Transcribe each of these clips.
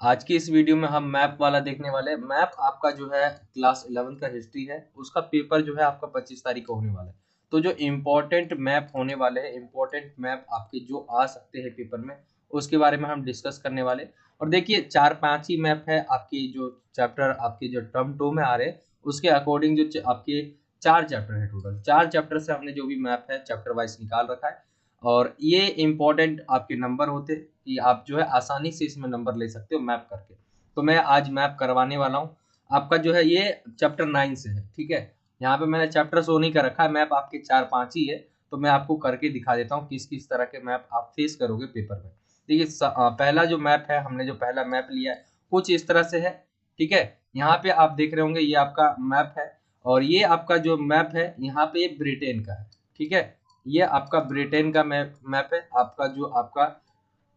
आज की इस वीडियो में हम मैप वाला देखने वाले हैं। मैप आपका जो है क्लास 11 का हिस्ट्री है, उसका पेपर जो है आपका 25 तारीख को होने वाला है। तो जो इम्पोर्टेंट मैप होने वाले हैं, इम्पोर्टेंट मैप आपके जो आ सकते हैं पेपर में, उसके बारे में हम डिस्कस करने वाले। और देखिए 4-5 ही मैप है आपकी जो चैप्टर आपके जो टर्म 2 में आ रहे हैं, उसके अकॉर्डिंग जो आपके 4 चैप्टर है। टोटल 4 चैप्टर से हमने जो भी मैप है चैप्टर वाइज निकाल रखा है। और ये इम्पोर्टेंट आपके नंबर होते हैं कि आप जो है आसानी से इसमें नंबर ले सकते हो मैप करके। तो मैं आज मैप करवाने वाला हूँ आपका जो है ये चैप्टर 9 से है। ठीक है, यहाँ पे मैंने चैप्टर शो नहीं कर रखा है, मैप आपके 4-5 ही है। तो मैं आपको करके दिखा देता हूँ किस किस तरह के मैप आप फेस करोगे पेपर में। देखिए पहला जो मैप है, हमने जो पहला मैप लिया है कुछ इस तरह से है। ठीक है, यहाँ पे आप देख रहे होंगे ये आपका मैप है। और ये आपका जो मैप है यहाँ पे ब्रिटेन का है। ठीक है, ये आपका ब्रिटेन का मैप है। आपका जो आपका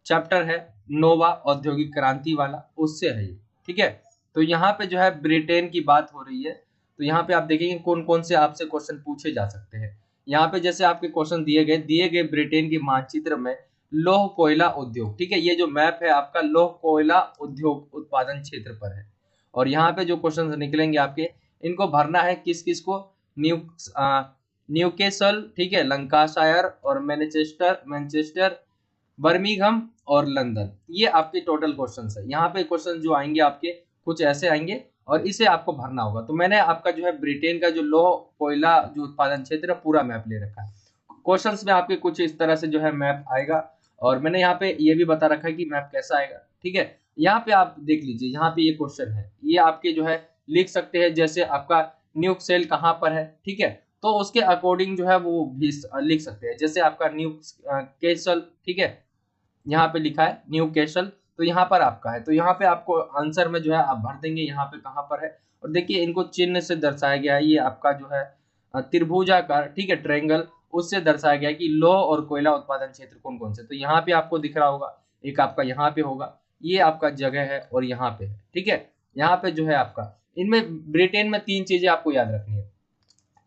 चैप्टर है नोवा औद्योगिक क्रांति वाला, उससे है ये। ठीक है, तो यहाँ पे जो है ब्रिटेन की बात हो रही है। तो यहाँ पे आप देखेंगे कौन कौन से आपसे क्वेश्चन पूछे जा सकते हैं। यहाँ पे जैसे आपके क्वेश्चन दिए गए ब्रिटेन के मानचित्र में लौह कोयला उद्योग। ठीक है, ये जो मैप है आपका लौह कोयला उद्योग उत्पादन क्षेत्र पर है। और यहाँ पे जो क्वेश्चन निकलेंगे आपके, इनको भरना है किस किस को, न्यू न्यूकेसल, ठीक है, लंकाशायर और मैनचेस्टर मैनचेस्टर, बर्मिंघम और लंदन। ये आपके टोटल क्वेश्चंस है। यहाँ पे क्वेश्चन जो आएंगे आपके कुछ ऐसे आएंगे और इसे आपको भरना होगा। तो मैंने आपका जो है ब्रिटेन का जो लौह कोयला जो उत्पादन क्षेत्र है पूरा मैप ले रखा है। क्वेश्चंस में आपके कुछ इस तरह से जो है मैप आएगा। और मैंने यहाँ पे ये भी बता रखा है कि मैप कैसा आएगा। ठीक है, यहाँ पे आप देख लीजिए, यहाँ पे ये क्वेश्चन है, ये आपके जो है लिख सकते हैं जैसे आपका न्यूक सेल कहाँ पर है। ठीक है, तो उसके अकॉर्डिंग जो है वो भी लिख सकते हैं, जैसे आपका न्यू केसल। ठीक है, यहाँ पे लिखा है न्यू कैसल, तो यहाँ पर आपका है। तो यहाँ पे आपको आंसर में जो है आप भर देंगे यहाँ पे कहाँ पर है। और देखिए इनको चिन्ह से दर्शाया गया है। ये आपका जो है त्रिभुजाकार, ठीक है, ट्रायंगल, उससे दर्शाया गया है कि लौह और कोयला उत्पादन क्षेत्र कौन कौन से। तो यहाँ पे आपको दिख रहा होगा, एक आपका यहाँ पे होगा, ये आपका जगह है और यहाँ पे है। ठीक है, यहाँ पे जो है आपका, इनमें ब्रिटेन में 3 चीजें आपको याद रखनी है।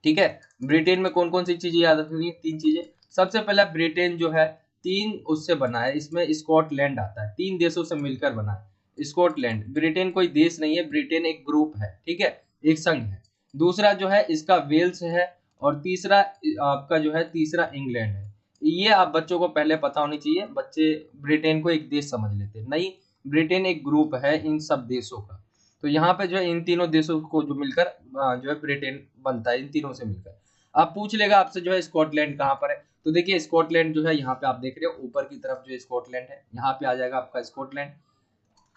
ठीक है, ब्रिटेन में कौन कौन सी चीजें याद रखनी है, 3 चीजें। सबसे पहला ब्रिटेन जो है 3 उससे बना है, इसमें स्कॉटलैंड आता है, 3 देशों से मिलकर बना है स्कॉटलैंड। ब्रिटेन कोई देश नहीं है, ब्रिटेन एक ग्रुप है। ठीक है, एक संघ है। दूसरा जो है इसका वेल्स है। और तीसरा आपका जो है तीसरा इंग्लैंड है। ये आप बच्चों को पहले पता होनी चाहिए, बच्चे ब्रिटेन को एक देश समझ लेते हैं, नहीं, ब्रिटेन एक ग्रुप है इन सब देशों का। तो यहाँ पे जो है इन तीनों देशों को जो मिलकर जो है ब्रिटेन बनता है, इन तीनों से मिलकर। आप पूछ लेगा आपसे जो है स्कॉटलैंड कहाँ पर है। तो देखिए स्कॉटलैंड जो है यहाँ पे आप देख रहे हो ऊपर की तरफ जो स्कॉटलैंड है, यहाँ पे आ जाएगा आपका स्कॉटलैंड,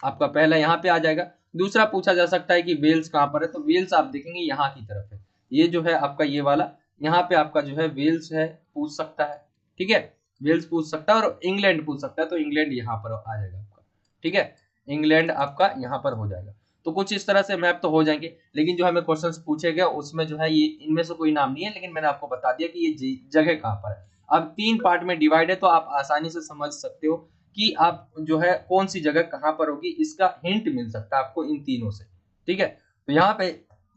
आपका पहला यहाँ पे आ जाएगा। दूसरा पूछा जा सकता है कि वेल्स कहाँ पर है, तो वेल्स आप देखेंगे यहाँ की तरफ है। ये जो है आपका ये वाला, यहाँ पे आपका जो है वेल्स है, पूछ सकता है। ठीक है, वेल्स पूछ सकता है और इंग्लैंड पूछ सकता है, तो इंग्लैंड यहाँ पर आ जाएगा आपका। ठीक है, इंग्लैंड आपका यहाँ पर हो जाएगा। तो कुछ इस तरह से मैप तो हो जाएंगे, लेकिन जो हमें क्वेश्चन पूछे गए उसमें जो है ये इनमें से कोई नाम नहीं है, लेकिन मैंने आपको बता दिया कि ये जगह कहाँ पर है। अब 3 पार्ट में डिवाइड है, तो आप आसानी से समझ सकते हो कि आप जो है कौन सी जगह कहाँ पर होगी, इसका हिंट मिल सकता है आपको इन तीनों से। ठीक है, तो यहाँ पे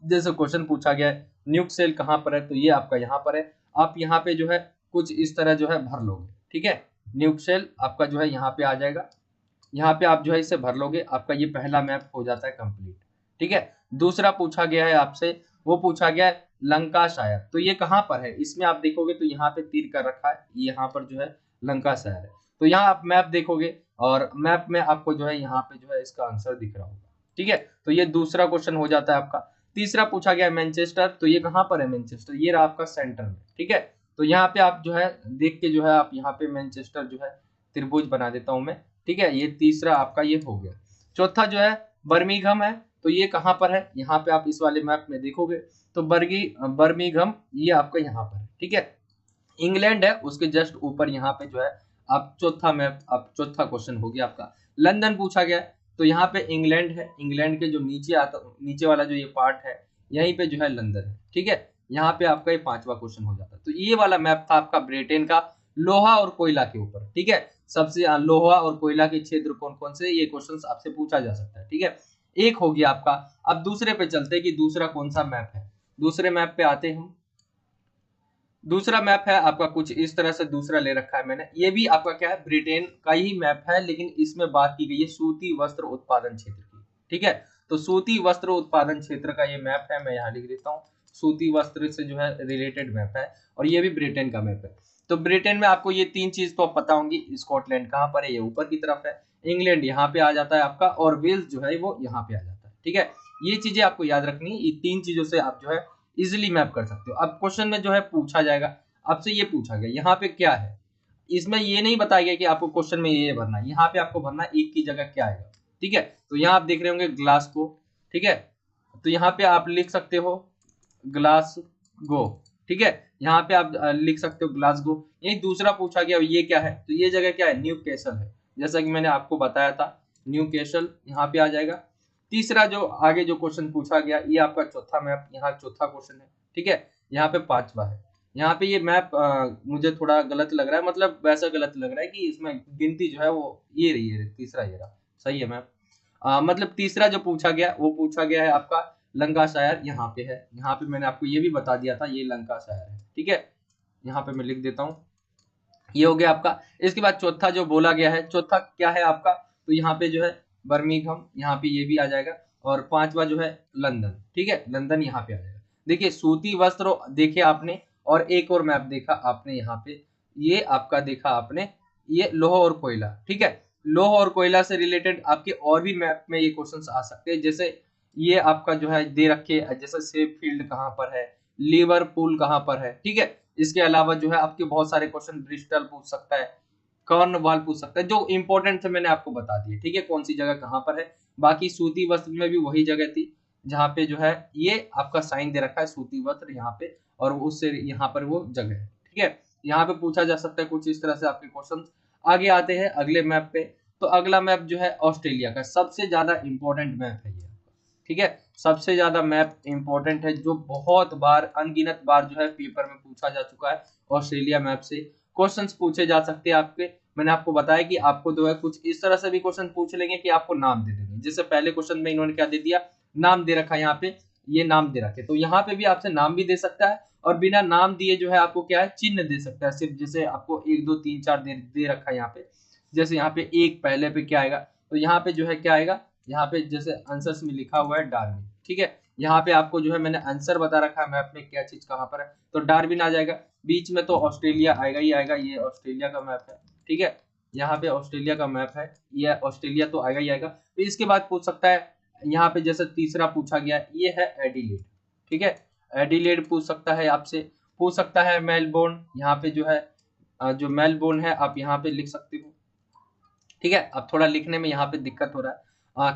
जैसे क्वेश्चन पूछा गया है न्यूक सेल कहाँ पर है, तो ये आपका यहाँ पर है। आप यहाँ पे जो है कुछ इस तरह जो है भर लोगे। ठीक है, न्यूक सेल आपका जो है यहाँ पे आ जाएगा, यहाँ पे आप जो है इसे भर लोगे, आपका ये पहला मैप हो जाता है कंप्लीट। ठीक है, दूसरा पूछा गया है आपसे, वो पूछा गया है लंकाशायर, तो ये कहाँ पर है, इसमें आप देखोगे तो यहाँ पे तीर कर रखा है, यहाँ पर जो है लंकाशायर है। तो यहाँ आप मैप देखोगे और मैप में आपको जो है यहाँ पे जो है इसका आंसर दिख रहा होगा। ठीक है, तो ये दूसरा क्वेश्चन हो जाता है आपका। तीसरा पूछा गया है मैनचेस्टर, तो ये कहाँ पर है मैनचेस्टर, ये रहा आपका सेंटर में। ठीक है, तो यहाँ पे आप जो है देख के जो है आप यहाँ पे मैनचेस्टर जो है त्रिभुज बना देता हूं मैं। ठीक है, ये तीसरा आपका ये हो गया। चौथा जो है बर्मिंघम है, तो ये कहाँ पर है, यहाँ पे आप इस वाले मैप में देखोगे तो बर्मिंघम ये आपका यहाँ पर है। ठीक है, इंग्लैंड है उसके जस्ट ऊपर यहाँ पे जो है आप चौथा मैप, आप चौथा क्वेश्चन हो गया आपका। लंदन पूछा गया, तो यहाँ पे इंग्लैंड है, इंग्लैंड के जो नीचे आता, नीचे वाला जो ये पार्ट है, यहीं पे जो है लंदन है। ठीक है, यहाँ पे आपका ये 5वां क्वेश्चन हो जाता है। तो ये वाला मैप था आपका ब्रिटेन का लोहा और कोयला के ऊपर। ठीक है, सबसे लोहा और कोयला के क्षेत्र कौन कौन से, ये क्वेश्चन आपसे पूछा जा सकता है। ठीक है, एक हो गया आपका। अब दूसरे पे चलते हैं कि दूसरा कौन सा मैप है। दूसरे मैप पे आते हैं हम। दूसरा मैप है आपका कुछ इस तरह से, दूसरा ले रखा है मैंने, ये भी आपका क्या है, ब्रिटेन का ही मैप है, लेकिन इसमें बात की गई है सूती वस्त्र उत्पादन क्षेत्र की। ठीक है, तो सूती वस्त्र उत्पादन क्षेत्र का ये मैप है, मैं यहाँ लिख देता हूँ। सूती वस्त्र से जो है रिलेटेड मैप है, और ये भी ब्रिटेन का मैप है। तो ब्रिटेन में आपको ये तीन चीज तो पता होंगी, स्कॉटलैंड कहाँ पर है, ये ऊपर की तरफ है, इंग्लैंड यहाँ पे आ जाता है आपका, और वेल्स जो है वो यहाँ पे आ जाता है। ठीक है, ये चीजें आपको याद रखनी है, ये तीन चीजों से आप जो है इजिली मैप कर सकते हो। अब क्वेश्चन में जो है पूछा जाएगा, आपसे ये पूछा गया यहाँ पे क्या है, इसमें ये नहीं बताया गया कि आपको क्वेश्चन में ये भरना है, यहाँ पे आपको भरना है एक की जगह क्या आएगा। ठीक है, तो यहाँ आप देख रहे होंगे ग्लासगो। ठीक है, तो यहाँ पे आप लिख सकते हो ग्लासगो। ठीक है, यहाँ पे आप लिख सकते हो ग्लासगो। यही दूसरा पूछा गया, ये क्या है, तो ये जगह क्या है, न्यू कैसल है, जैसा कि मैंने आपको बताया था, न्यू कैसल यहाँ पे आ जाएगा। तीसरा जो आगे जो क्वेश्चन पूछा गया, ये आपका चौथा मैप, यहाँ चौथा क्वेश्चन है। ठीक है, यहाँ पे पांचवा है। यहाँ पे ये मैप मुझे थोड़ा गलत लग रहा है, मतलब वैसा गलत लग रहा है कि इसमें गिनती जो है वो ये रही है, तीसरा ये रहा, सही है मैप। मतलब तीसरा जो पूछा गया वो पूछा गया है आपका लंकाशायर, यहाँ पे है, यहाँ पे मैंने आपको ये भी बता दिया था, ये लंकाशायर है। ठीक है, यहाँ पे मैं लिख देता हूँ, ये हो गया आपका। इसके बाद चौथा जो बोला गया है, चौथा क्या है आपका, तो यहाँ पे जो है बर्मिंघम, यहाँ पे ये भी आ जाएगा, और पांचवा जो है लंदन। ठीक है, लंदन यहाँ पे आ जाएगा। देखिए सूती वस्त्र देखे आपने, और एक और मैप देखा आपने यहाँ पे, ये आपका देखा आपने, ये लोह और कोयला। ठीक है, लोह और कोयला से रिलेटेड आपके और भी मैप में ये क्वेश्चंस आ सकते हैं, जैसे ये आपका जो है दे रखे, जैसे सेफील्ड कहाँ पर है, लिवरपूल कहाँ पर है। ठीक है, इसके अलावा जो है आपके बहुत सारे क्वेश्चन, ब्रिस्टल पूछ सकता है, कॉर्नवाल पूछ सकता है, जो इंपॉर्टेंट थे मैंने आपको बता दिए। ठीक है, कौन सी जगह कहाँ पर है, बाकी सूती वस्त्र में भी वही जगह थी जहाँ पे जो है ये आपका साइन दे रखा है सूती वस्त्र यहाँ पे, और उससे यहाँ पर वो जगह है। ठीक है, यहाँ पे पूछा जा सकता है कुछ इस तरह से आपके क्वेश्चन। आगे आते हैं अगले मैप पे, तो अगला मैप जो है ऑस्ट्रेलिया का सबसे ज्यादा इंपॉर्टेंट मैप है ये। ठीक है, सबसे ज्यादा मैप इंपॉर्टेंट है, जो बहुत बार, अनगिनत बार जो है पेपर में पूछा जा चुका है। ऑस्ट्रेलिया मैप से क्वेश्चंस पूछे जा सकते हैं आपके। मैंने आपको बताया कि आपको जो है कुछ इस तरह से भी क्वेश्चन पूछ लेंगे कि आपको नाम दे देंगे, जैसे पहले क्वेश्चन में इन्होंने क्या दे दिया, नाम दे रखा है यहाँ पे, ये नाम दे रखे, तो यहाँ पे भी आपसे नाम भी दे सकता है, और बिना नाम दिए जो है आपको क्या है, चिन्ह दे सकता है सिर्फ, जैसे आपको 1 2 3 4 दे रखा है यहाँ पे, जैसे यहाँ पे एक पहले पे क्या आएगा, तो यहाँ पे जो है क्या आएगा, यहाँ पे जैसे आंसर्स में लिखा हुआ है डार्विन। ठीक है, यहाँ पे आपको जो है मैंने आंसर बता रखा है मैप में क्या चीज कहाँ पर है, तो डार्विन आ जाएगा। बीच में तो ऑस्ट्रेलिया आएगा ही आएगा, ये ऑस्ट्रेलिया का मैप है। ठीक है, यहाँ पे ऑस्ट्रेलिया का मैप है, ये ऑस्ट्रेलिया तो आएगा ही आएगा। तो इसके बाद पूछ सकता है, यहाँ पे जैसे तीसरा पूछा गया, ये है एडिलेड। ठीक है, एडिलेड पूछ सकता है आपसे, पूछ सकता है मेलबोर्न, यहाँ पे जो है जो मेलबोर्न है आप यहाँ पे लिख सकते हो। ठीक है, अब थोड़ा लिखने में यहाँ पे दिक्कत हो रहा है।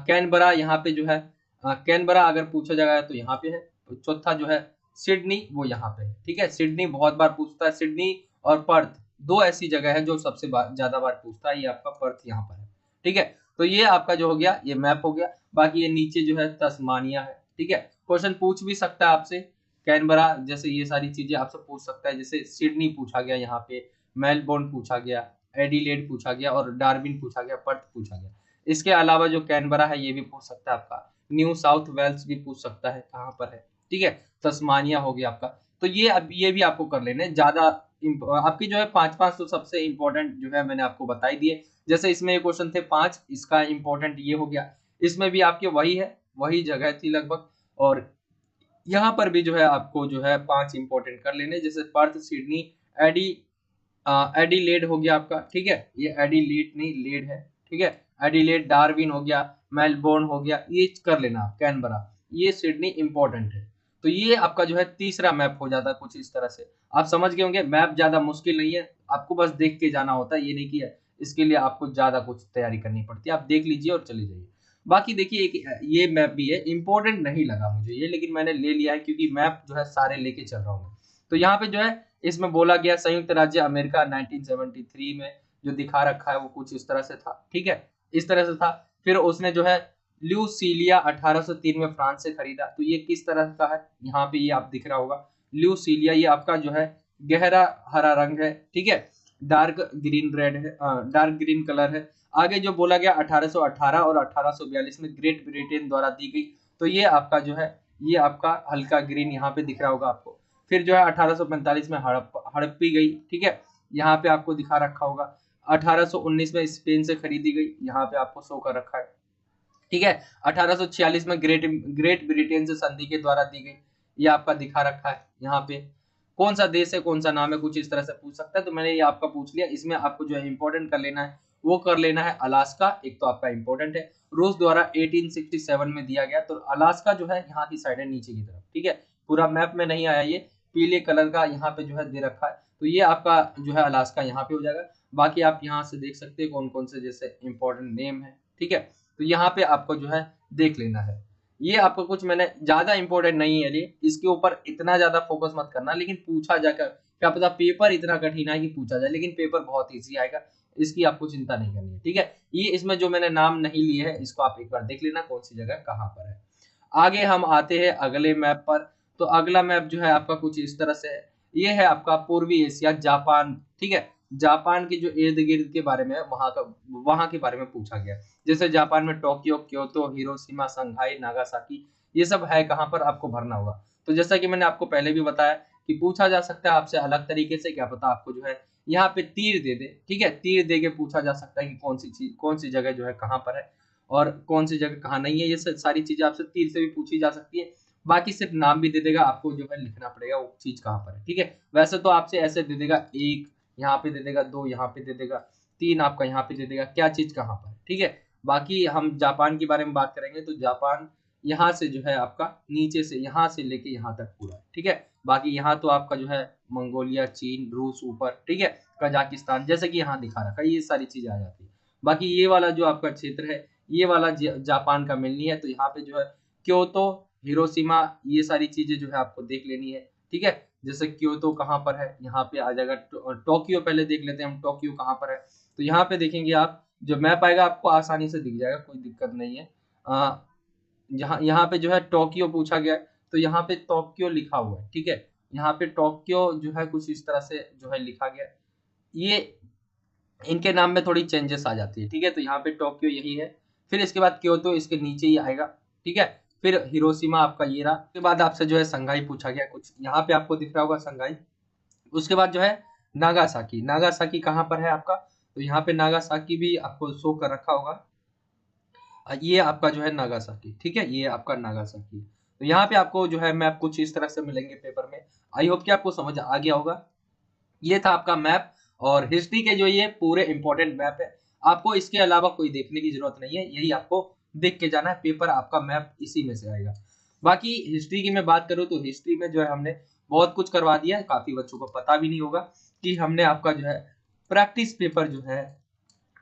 कैनबरा यहाँ पे जो है, कैनबरा अगर पूछा जाएगा तो यहाँ पे है। तो चौथा जो है सिडनी, वो यहाँ पे है। ठीक है, सिडनी बहुत बार पूछता है, सिडनी और पर्थ दो ऐसी जगह है जो सबसे ज्यादा बार पूछता है, ये आपका पर्थ यहाँ पर है। ठीक है, तो ये आपका जो हो गया, ये मैप हो गया। बाकी ये नीचे जो है तस्मानिया है। ठीक है, क्वेश्चन पूछ भी सकता है आपसे, कैनबरा जैसे ये सारी चीजें आपसे पूछ सकता है, जैसे सिडनी पूछा गया यहाँ पे, मेलबोर्न पूछा गया, एडिलेड पूछा गया, और डार्विन पूछा गया, पर्थ पूछा गया। इसके अलावा जो कैनबरा है ये भी पूछ सकता है आपका, न्यू साउथ वेल्स भी पूछ सकता है कहाँ पर है। ठीक है, तस्मानिया हो गया आपका। तो ये अब ये भी आपको कर लेने, ज्यादा आपकी जो है पांच पांच तो सबसे इंपॉर्टेंट जो है मैंने आपको बताई दिए। जैसे इसमें ये क्वेश्चन थे 5, इसका इंपॉर्टेंट ये हो गया, इसमें भी आपके वही है, वही जगह थी लगभग, और यहाँ पर भी जो है आपको जो है 5 इंपॉर्टेंट कर लेने, जैसे पर्थ, सिडनी, एडी एडिलेड हो गया आपका। ठीक है, ये एडिलेड नहीं लेड है। ठीक है, एडिलेड, डार्विन हो गया, मेलबोर्न हो गया, ये कर लेना, कैनबरा, ये सिडनी इंपॉर्टेंट है। तो ये आपका जो है तीसरा मैप हो जाता है कुछ इस तरह से। आप समझ गए होंगे, मैप ज्यादा मुश्किल नहीं है, आपको बस देख के जाना होता है, ये नहीं कि इसके लिए आपको ज्यादा कुछ तैयारी करनी पड़ती है, आप देख लीजिए और चले जाइए। बाकी देखिए एक ये मैप भी है, इंपॉर्टेंट नहीं लगा मुझे ये, लेकिन मैंने ले लिया है क्योंकि मैप जो है सारे लेके चल रहा हूँ। तो यहाँ पे जो है इसमें बोला गया संयुक्त राज्य अमेरिका 1973 में जो दिखा रखा है वो कुछ इस तरह से था। ठीक है, इस तरह से था। फिर उसने जो है ल्यूसीलिया 1803 में फ्रांस से खरीदा, तो ये किस तरह का है, यहाँ पे ये आप दिख रहा होगा ल्यूसीलिया, ये आपका जो है गहरा हरा रंग है। ठीक है, डार्क ग्रीन रेड है, डार्क ग्रीन कलर है। आगे जो बोला गया 1818 और 1842 में ग्रेट ब्रिटेन द्वारा दी गई, तो ये आपका जो है, ये आपका हल्का ग्रीन यहाँ पे दिख रहा होगा आपको। फिर जो है 1845 में हड़प्पी गई, ठीक है, यहाँ पे आपको दिखा रखा होगा। 1819 में स्पेन से खरीदी गई, यहाँ पे आपको शो कर रखा है, ठीक है। 1846 में ग्रेट ब्रिटेन से संधि के द्वारा दी गई, ये आपका दिखा रखा है यहाँ पे। कौन सा देश है, कौन सा नाम है, कुछ इस तरह से पूछ सकता है, तो मैंने ये आपका पूछ लिया। इसमें आपको जो है इंपॉर्टेंट कर लेना है, वो कर लेना है अलास्का, एक तो आपका इंपॉर्टेंट है, रूस द्वारा 1867 में दिया गया। तो अलास्का जो है यहाँ की साइड है, नीचे की तरफ, ठीक है, पूरा मैप में नहीं आया, ये पीले कलर का यहाँ पे जो है दे रखा है, तो ये आपका जो है अलास्का यहाँ पे हो जाएगा। बाकी आप यहाँ से देख सकते हैं कौन कौन से जैसे इंपॉर्टेंट नेम है, ठीक है, तो यहाँ पे आपको जो है देख लेना है। ये आपको कुछ मैंने ज्यादा इंपॉर्टेंट नहीं है, ये इसके ऊपर इतना ज्यादा फोकस मत करना, लेकिन पूछा जाकर क्या पता पेपर इतना कठिन है कि पूछा जाए, लेकिन पेपर बहुत इजी आएगा, इसकी आपको चिंता नहीं करनी है, ठीक है। ये इसमें जो मैंने नाम नहीं लिए है, इसको आप एक बार देख लेना कौन सी जगह कहाँ पर है। आगे हम आते हैं अगले मैप पर। तो अगला मैप जो है आपका कुछ इस तरह से है, ये है आपका पूर्वी एशिया, जापान, ठीक है। जापान के जो इर्द गिर्द के बारे में वहां के बारे में पूछा गया। जैसे जापान में Tokyo, Kyoto, Hiroshima, Shanghai, Nagasaki, ये सब है कहाँ पर, आपको भरना होगा। तो जैसा कि मैंने आपको पहले भी बताया कि पूछा जा सकता है आपसे अलग तरीके से, क्या पता आपको जो है यहाँ पे तीर दे दे, ठीक है, तीर दे के पूछा जा सकता है कि कौन सी चीज, कौन सी जगह जो है कहाँ पर है और कौन सी जगह कहाँ नहीं है। ये सारी चीजें आपसे तीर से भी पूछी जा सकती है। बाकी सिर्फ नाम भी दे देगा, आपको जो है लिखना पड़ेगा वो चीज कहाँ पर है, ठीक है। वैसे तो आपसे ऐसे दे देगा, एक यहाँ पे दे देगा, दो यहाँ पे दे देगा, तीन आपका यहाँ पे दे देगा, क्या चीज कहाँ पर है, ठीक है। बाकी हम जापान के बारे में बात करेंगे, तो जापान यहाँ से जो है आपका नीचे से यहाँ से लेके यहाँ तक पूरा, ठीक है। बाकी यहाँ तो आपका जो है मंगोलिया, चीन, रूस ऊपर, ठीक है, कजाकिस्तान, जैसे कि यहाँ दिखा रखा है, ये सारी चीजें आ जाती है। बाकी ये वाला जो आपका क्षेत्र है, ये वाला जापान का मिलनी है, तो यहाँ पे जो है क्योतो, हिरोशिमा, ये सारी चीजें जो है आपको देख लेनी है, ठीक है। जैसे क्योतो कहाँ पर है, यहाँ पे आ जाएगा। टोक्यो पहले देख लेते हैं हम, टोक्यो कहाँ पर है, तो यहाँ पे देखेंगे आप, जो मैप आएगा आपको आसानी से दिख जाएगा, कोई दिक्कत नहीं है। यहाँ पे जो है टोक्यो पूछा गया है, तो यहाँ पे टोक्यो लिखा हुआ है, ठीक है। यहाँ पे टोक्यो जो है कुछ इस तरह से जो है लिखा गया है। ये इनके नाम में थोड़ी चेंजेस आ जाती है, ठीक है। तो यहाँ पे टोक्यो यही है, फिर इसके बाद क्योतो इसके नीचे ही आएगा, ठीक है। फिर हिरोशिमा आपका ये रहा। उसके बाद आपसे जो है संघाई पूछा गया, कुछ यहाँ पे आपको दिख रहा होगा संघाई। उसके बाद जो है नागासाकी, नागासाकी कहाँ पर है आपका, तो यहाँ पे नागासाकी भी आपको शो कर रखा होगा। ये आपका जो है नागासाकी, ठीक है, ये आपका नागासाकी। तो यहाँ पे आपको जो है मैप कुछ इस तरह से मिलेंगे पेपर में। आई होप कि आपको समझ आ गया होगा। ये था आपका मैप, और हिस्ट्री के जो ये पूरे इंपॉर्टेंट मैप है, आपको इसके अलावा कोई देखने की जरूरत नहीं है, यही आपको देख के जाना है, पेपर आपका मैप इसी में से आएगा। बाकी हिस्ट्री की मैं बात करूँ तो हिस्ट्री में जो है हमने बहुत कुछ करवा दिया है, काफी बच्चों को पता भी नहीं होगा कि हमने आपका जो है प्रैक्टिस पेपर जो है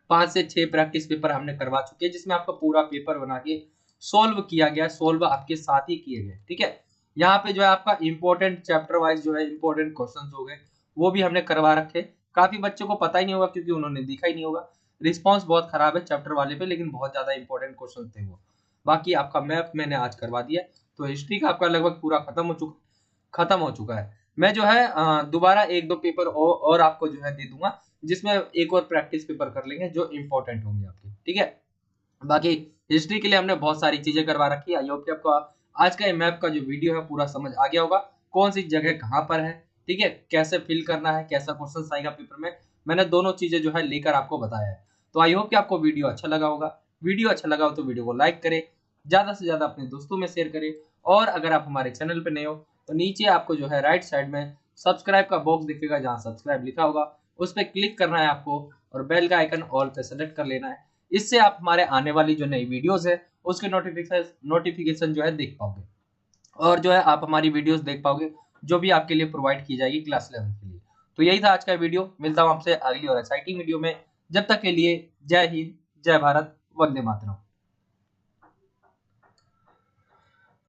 5 से 6 प्रैक्टिस पेपर हमने करवा चुके हैं, जिसमें आपका पूरा पेपर बना के सोल्व किया गया, सोल्व आपके साथ ही किए गए, ठीक है। यहाँ पे जो है आपका इंपॉर्टेंट चैप्टर वाइज जो है इंपॉर्टेंट क्वेश्चंस हो गए, वो भी हमने करवा रखे। काफी बच्चों को पता ही नहीं होगा क्योंकि उन्होंने देखा ही नहीं होगा। रिस्पॉन्स बहुत खराब है चैप्टर वाले पे, लेकिन बहुत ज्यादा इंपॉर्टेंट क्वेश्चन थे वो। बाकी आपका मैप मैंने आज करवा दिया, तो हिस्ट्री का आपका लगभग पूरा खत्म हो चुका है। मैं जो है दोबारा एक दो पेपर और आपको जो है दे दूंगा, जिसमें एक और प्रैक्टिस पेपर कर लेंगे जो इंपॉर्टेंट होंगे आपके, ठीक है। बाकी हिस्ट्री के लिए हमने बहुत सारी चीजें करवा रखी है। आई होप कि आपको आज का ये मैप का जो वीडियो है पूरा समझ आ गया होगा, कौन सी जगह कहाँ पर है, ठीक है, कैसे फिल करना है, कैसा क्वेश्चन आएगा पेपर में, मैंने दोनों चीजें जो है लेकर आपको बताया है। तो आई होप कि आपको वीडियो अच्छा लगा होगा। वीडियो अच्छा लगा हो तो वीडियो को लाइक करें, ज्यादा से ज्यादा अपने दोस्तों में शेयर करें, और अगर आप हमारे चैनल पर नए हो तो नीचे आपको जो है राइट साइड में सब्सक्राइब का बॉक्स दिखेगा, जहाँ सब्सक्राइब लिखा होगा उस पर क्लिक करना है आपको, और बेल का आइकन ऑल पे सेलेक्ट कर लेना है। इससे आप हमारे आने वाली जो नई वीडियोस है उसके नोटिफिकेशन जो है देख पाओगे, और जो है आप हमारी वीडियोस देख पाओगे जो भी आपके लिए प्रोवाइड की जाएगी क्लास 11 के लिए। तो यही था आज का वीडियो, मिलता हूँ आपसे अगली और एक्साइटिंग वीडियो में। जब तक के लिए जय हिंद, जय भारत, वंदे मातरम।